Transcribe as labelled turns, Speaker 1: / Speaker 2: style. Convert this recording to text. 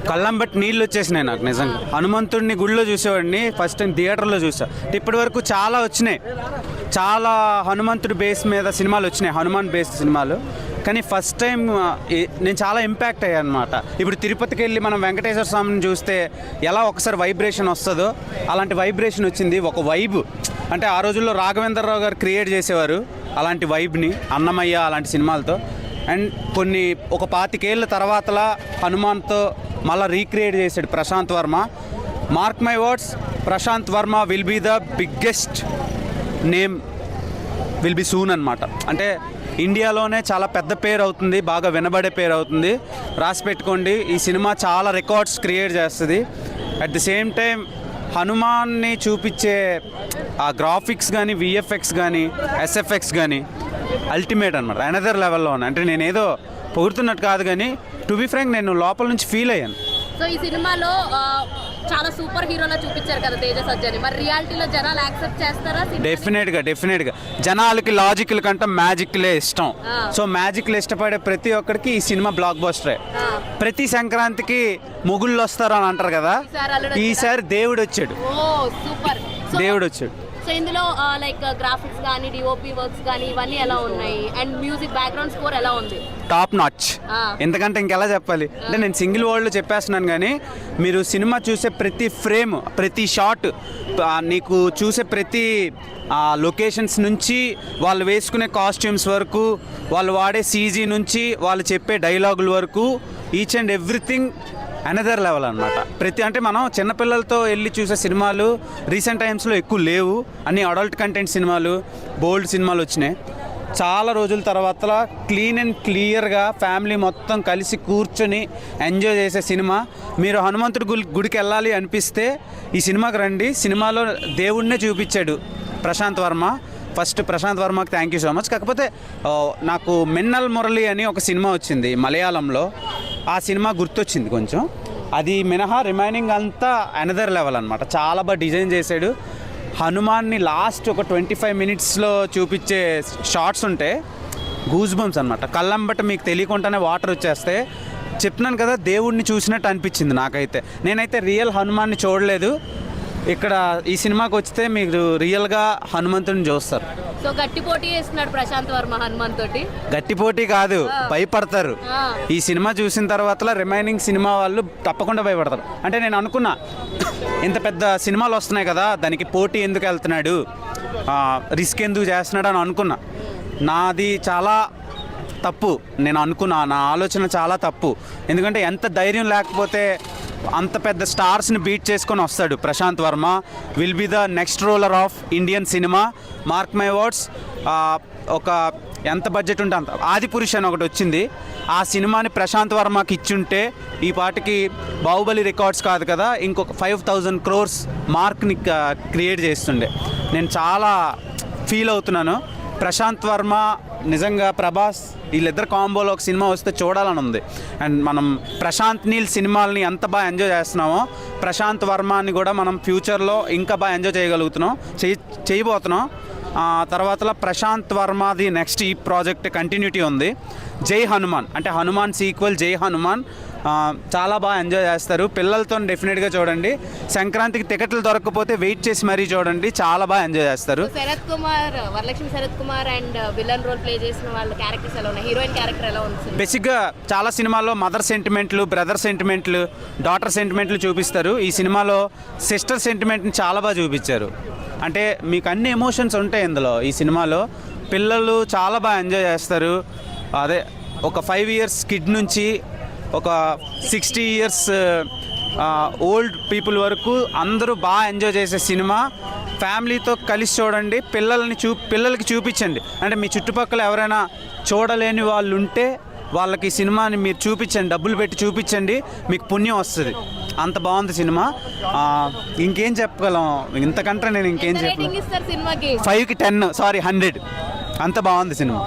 Speaker 1: కళ్ళం బట్టి నీళ్ళు వచ్చేసినాయి నాకు నిజంగా. హనుమంతుడిని గుడిలో చూసేవాడిని, ఫస్ట్ టైం థియేటర్లో చూసా. ఇప్పటి వరకు చాలా వచ్చినాయి, చాలా హనుమంతుడి బేస్ మీద సినిమాలు వచ్చినాయి, హనుమాన్ బేస్ సినిమాలు. కానీ ఫస్ట్ టైం నేను చాలా ఇంపాక్ట్ అయ్యాను అనమాట. ఇప్పుడు తిరుపతికి వెళ్ళి మనం వెంకటేశ్వర స్వామిని చూస్తే ఎలా ఒకసారి వైబ్రేషన్ వస్తుందో అలాంటి వైబ్రేషన్ వచ్చింది. ఒక వైబ్ అంటే ఆ రోజుల్లో రాఘవేంద్రరావు గారు క్రియేట్ చేసేవారు అలాంటి వైబ్ని, అన్నమయ్య అలాంటి సినిమాలతో. అండ్ ఒక 25 ఏళ్ళ తర్వాతలా హనుమాన్తో మళ్ళీ రీక్రియేట్ చేశాడు Prasanth Varma. Mark my words, Prasanth Varma will be the biggest name, will be soon అనమాట. అంటే ఇండియాలోనే చాలా పెద్ద పేరు అవుతుంది, బాగా వినబడే పేరు అవుతుంది. రాసి పెట్టుకోండి, ఈ సినిమా చాలా రికార్డ్స్ క్రియేట్ చేస్తుంది. అట్ ది సేమ్ టైం హనుమాన్ని చూపించే ఆ గ్రాఫిక్స్ కానీ, విఎఫ్ఎక్స్ కానీ, ఎస్ఎఫ్ఎక్స్ కానీ అల్టిమేట్ అనమాట, అనదర్ లెవెల్లో ఉన్నాయి. అంటే నేను ఏదో పొగుడుతున్నట్టు కాదు, కానీ టు బి ఫ్రాంక్ నేను లోపల నుంచి ఫీల్ అయ్యాను.
Speaker 2: సో ఈ సినిమాలో చాలా సూపర్ హీరోలా చూపించారు కదా తేజ సజ్జని, మరి రియాలిటీలో జనాలు యాక్సెప్ట్ చేస్తారా?
Speaker 1: డెఫినెట్గా జనాలకి లాజికల్ కంటే మ్యాజిక్లే ఇష్టం. సో మ్యాజిక్లు ఇష్టపడే ప్రతి ఒక్కరికి ఈ సినిమా బ్లాక్ బస్టరే. ప్రతి సంక్రాంతికి మొగుళ్ళు వస్తారు అని అంటారు కదా, ఈసారి దేవుడు వచ్చాడు. దేవుడు వచ్చాడు.
Speaker 2: సో ఇందులో లైక్ గ్రాఫిక్స్ కానీ, డిఓపి వర్క్స్ కానీ ఇవన్నీ ఎలా ఉన్నాయి? అండ్ మ్యూజిక్ బ్యాక్గ్రౌండ్ స్కోర్ ఎలా ఉంది?
Speaker 1: Top notch. ఎందుకంటే ఇంకెలా చెప్పాలి అంటే నేను సింగిల్ వర్డ్లో చెప్పేస్తున్నాను, కానీ మీరు సినిమా చూసే ప్రతి ఫ్రేమ్, ప్రతి షాట్, నీకు చూసే ప్రతి లొకేషన్స్ నుంచి వాళ్ళు వేసుకునే కాస్ట్యూమ్స్ వరకు, వాళ్ళు వాడే సీజీ నుంచి వాళ్ళు చెప్పే డైలాగుల వరకు, each and everything another level అనమాట. అంటే మనం చిన్నపిల్లలతో వెళ్ళి చూసే సినిమాలు రీసెంట్ టైమ్స్లో ఎక్కువ లేవు, అన్ని అడల్ట్ కంటెంట్ సినిమాలు, బోల్డ్ సినిమాలు వచ్చినాయి. చాలా రోజుల తర్వాత క్లీన్ అండ్ క్లియర్గా ఫ్యామిలీ మొత్తం కలిసి కూర్చొని ఎంజాయ్ చేసే సినిమా. మీరు హనుమంతుడి గుడికి వెళ్ళాలి అనిపిస్తే ఈ సినిమాకి రండి. సినిమాలో దేవుడినే చూపించాడు ప్రశాంత్ వర్మ. ఫస్ట్ ప్రశాంత్ వర్మకి థ్యాంక్ యూ సో మచ్. కాకపోతే నాకు మిన్నల్ మురళి అని ఒక సినిమా వచ్చింది మలయాళంలో, ఆ సినిమా గుర్తొచ్చింది కొంచెం. అది మినహా రిమైనింగ్ అంతా అనదర్ లెవెల్ అనమాట. చాలా బాగా డిజైన్ చేశాడు. హనుమాన్ని లాస్ట్ ఒక 25 మినిట్స్లో చూపించే షార్ట్స్ ఉంటే గూస్ బంప్స్ అనమాట. కళ్ళంబట మీకు తెలియకుండానే వాటర్ వచ్చేస్తే. చెప్తున్నాను కదా, దేవుడిని చూసినట్టు అనిపించింది నాకైతే. నేనైతే రియల్ హనుమాన్ని చూడలేదు. ఇక్కడ ఈ సినిమాకి వస్తే మీరు రియల్గా హనుమంతుడిని చూస్తారు.
Speaker 2: సో గట్టి పోటీ చేస్తున్నాడు ప్రశాంత్ వర్మ హనుమాన్ తోటి.
Speaker 1: గట్టి పోటీ కాదు, భయపడతారు. ఈ సినిమా చూసిన తర్వాత రిమైనింగ్ సినిమా వాళ్ళు తప్పకుండా భయపడతారు. అంటే నేను అనుకున్నా, ఇంత పెద్ద సినిమాలు వస్తున్నాయి కదా, దానికి పోటీ ఎందుకు వెళ్తున్నాడు, రిస్క్ ఎందుకు చేస్తున్నాడు అని అనుకున్నా. నాది చాలా తప్పు, నేను అనుకున్నా, నా ఆలోచన చాలా తప్పు. ఎందుకంటే ఎంత ధైర్యం లేకపోతే అంత పెద్ద స్టార్స్ని బీట్ చేసుకొని వస్తాడు Prasanth Varma. Will be the next roller of Indian cinema, mark my words. ఒక ఎంత బడ్జెట్ ఉంటే అంత. ఆదిపురుష్ అని ఒకటి వచ్చింది, ఆ సినిమాని ప్రశాంత్ వర్మకి ఇచ్చుంటే ఈ పాటికి బాహుబలి రికార్డ్స్ కాదు కదా, ఇంకొక 5,000 crores మార్క్ని క్రియేట్ చేస్తుండే. నేను చాలా ఫీల్ అవుతున్నాను. ప్రశాంత్ వర్మ నిజంగా ప్రభాస్ వీళ్ళిద్దరు కాంబోలో ఒక సినిమా వస్తే చూడాలని ఉంది. అండ్ మనం ప్రశాంత్ నీల్ సినిమాలని ఎంత బాగా ఎంజాయ్ చేస్తున్నామో, ప్రశాంత్ వర్మని కూడా మనం ఫ్యూచర్లో ఇంకా బాగా ఎంజాయ్ చేయబోతున్నాం. తర్వాత ప్రశాంత్ వర్మది నెక్స్ట్ ఈ ప్రాజెక్ట్ కంటిన్యూటీ ఉంది. జై హనుమాన్ అంటే హనుమాన్ సీక్వెల్ జై హనుమాన్. చాలా బాగా ఎంజాయ్ చేస్తారు. పిల్లలతో డెఫినెట్గా చూడండి. సంక్రాంతికి టికెట్లు దొరకకపోతే వెయిట్ చేసి మరీ చూడండి, చాలా బాగా ఎంజాయ్ చేస్తారు.
Speaker 2: Varalakshmi Sarath Kumar and villain role play చేసిన వాళ్ళ క్యారెక్టర్స్ ఎలా ఉన్నాయి? హీరోయిన్ క్యారెక్టర్ ఎలా ఉంది?
Speaker 1: బేసిక్గా చాలా సినిమాల్లో మదర్ సెంటిమెంట్లు, బ్రదర్ సెంటిమెంట్లు, డాటర్ సెంటిమెంట్లు చూపిస్తారు. ఈ సినిమాలో సిస్టర్ సెంటిమెంట్ని చాలా బాగా చూపించారు. అంటే మీకు అన్ని ఎమోషన్స్ ఉంటాయి ఇందులో. ఈ సినిమాలో పిల్లలు చాలా బాగా ఎంజాయ్ చేస్తారు. అదే ఒక 5 years కిడ్ నుంచి ఒక 60 years ఓల్డ్ పీపుల్ వరకు అందరూ బాగా ఎంజాయ్ చేసే సినిమా. ఫ్యామిలీతో కలిసి చూడండి, పిల్లలకి చూపించండి. అంటే మీ చుట్టుపక్కల ఎవరైనా చూడలేని వాళ్ళు ఉంటే వాళ్ళకి సినిమాని మీరు చూపించండి, డబ్బులు పెట్టి చూపించండి, మీకు పుణ్యం వస్తుంది. అంత బాగుంది సినిమా. ఇంకేం చెప్పగలం, ఇంతకంటే నేను ఇంకేం చెప్పను.
Speaker 2: 5కి
Speaker 1: 10 సారీ 100. అంత బాగుంది సినిమా.